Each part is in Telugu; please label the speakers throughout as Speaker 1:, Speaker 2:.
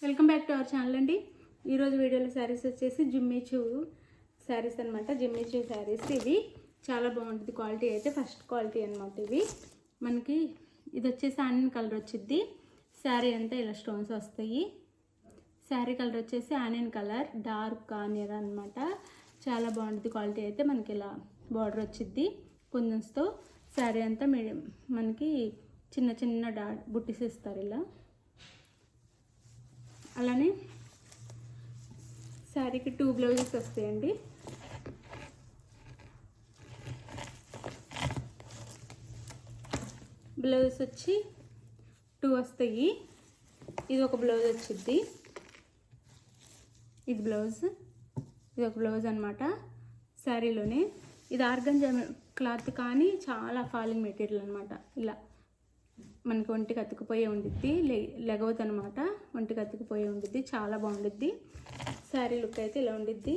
Speaker 1: Welcome back to our channel అండి. ఈరోజు వీడియోలో శారీస్ వచ్చేసి జిమ్మిచూ శారీస్ అనమాట. జిమ్మిచూ శారీస్ ఇవి చాలా బాగుంటుంది. క్వాలిటీ అయితే ఫస్ట్ క్వాలిటీ అనమాట. ఇవి మనకి ఇది వచ్చేసి ఆనియన్ కలర్ వచ్చింది. శారీ అంతా ఇలా స్టోన్స్ వస్తాయి. శారీ కలర్ వచ్చేసి ఆనియన్ కలర్, డార్క్ ఆనియన్ అనమాట. చాలా బాగుంటుంది. క్వాలిటీ అయితే మనకి ఇలా బార్డర్ వచ్చింది కుందన్స్తో. శారీ అంతా మనకి చిన్న చిన్న బుట్టీస్ ఇస్తారు ఇలా. అలానే శారీకి 2 బ్లౌజెస్ వస్తాయండి. బ్లౌజెస్ వచ్చి 2 వస్తాయి. ఇది ఒక బ్లౌజ్ వచ్చింది. ఇది బ్లౌజ్, ఇది ఒక బ్లౌజ్ అనమాట. శారీలోనే ఇది ఆర్గంజా క్లాత్ కానీ చాలా ఫాలింగ్ మెటీరియల్ అనమాట. ఇలా మనకి ఒంటికి అతుకుపోయే ఉండిద్ది, లెగవద్దు అనమాట. ఒంటికి అతుకుపోయే ఉండిద్ది, చాలా బాగుండిద్ది. శారీ లుక్ అయితే ఇలా ఉండిద్ది.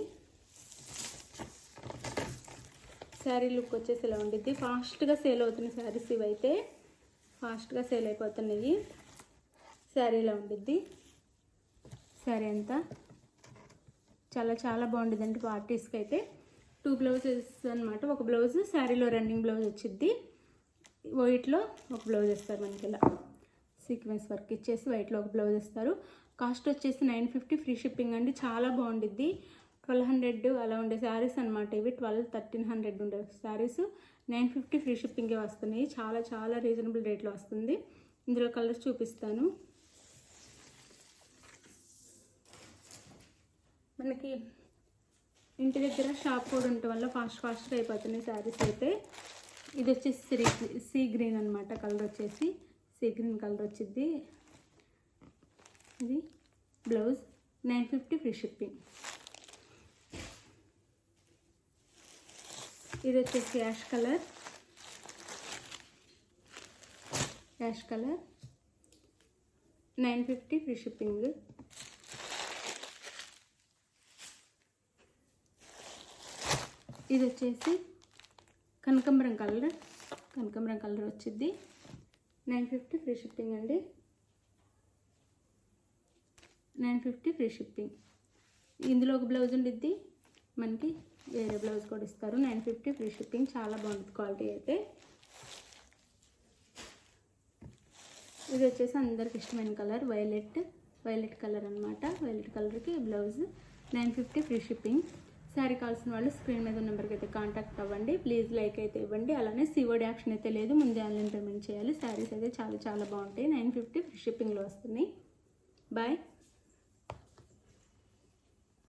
Speaker 1: శారీ లుక్ వచ్చేసి ఇలా ఉండిద్ది. ఫాస్ట్గా సేల్ అవుతున్న శారీస్ ఇవైతే ఫాస్ట్గా సేల్ అయిపోతున్నాయి. శారీ ఇలా ఉండిద్ది. శారీ అంతా చాలా చాలా బాగుండిద్దండి. పార్టీస్కి అయితే 2 బ్లౌజెస్ అనమాట. ఒక బ్లౌజ్ శారీలో రన్నింగ్ బ్లౌజ్ వచ్చిద్ది. వైట్లో ఒక బ్లౌజ్ ఇస్తారు మనకి ఇలా సీక్వెన్స్ వర్క్ ఇచ్చేసి వైట్లో ఒక బ్లౌజ్ ఇస్తారు. కాస్ట్ వచ్చేసి 950 ఫ్రీ షిప్పింగ్ అండి. చాలా బాగుండిద్ది. 1200 అలా ఉండే శారీస్ అనమాట ఇవి. 1300 ఉండే శారీస్ 950 ఫ్రీ షిప్పింగే వస్తున్నాయి. చాలా చాలా రీజనబుల్ రేట్లో వస్తుంది. ఇందులో కలర్స్ చూపిస్తాను. మనకి ఇంటి దగ్గర షాప్ కూడా ఉండటం వల్ల ఫాస్ట్గా అయిపోతున్నాయి శారీస్ అయితే. ఇది వచ్చేసి సీ గ్రీన్ అనమాట. కలర్ వచ్చేసి సీ గ్రీన్ కలర్ వచ్చింది. ఇది బ్లౌజ్ 950 ఫ్రీ షిప్పింగ్. ఇది వచ్చేసి యాష్ కలర్ 950 ఫ్రీ షిప్పింగ్. ఇది వచ్చేసి కనకాంబరం కలర్ వచ్చింది. 950 ఫ్రీ షిప్పింగ్ అండి. 950 ఫ్రీ షిప్పింగ్. ఇందులో ఒక బ్లౌజ్ ఉండిద్ది, మనకి వేరే బ్లౌజ్ కూడా ఇస్తారు. 950 ఫ్రీ షిప్పింగ్. చాలా బాగుంటుంది క్వాలిటీ అయితే. ఇది వచ్చేసి అందరికి ఇష్టమైన కలర్ వైలెట్ కలర్ అనమాట. వైలెట్ కలర్కి బ్లౌజ్ 950 ఫ్రీ షిప్పింగ్. శారీ కావాల్సిన వాళ్ళు స్క్రీన్ మీద నెంబర్కి అయితే కాంటాక్ట్ అవ్వండి. ప్లీజ్ లైక్ అయితే ఇవ్వండి. అలానే సిఓడి ఆప్షన్ అయితే లేదు, ముందే ఆన్లైన్ పేమెంట్ చేయాలి. శారీస్ అయితే చాలా చాలా బాగుంటాయి. 950 ఫ్రీ షిప్పింగ్లో వస్తున్నాయి. బాయ్.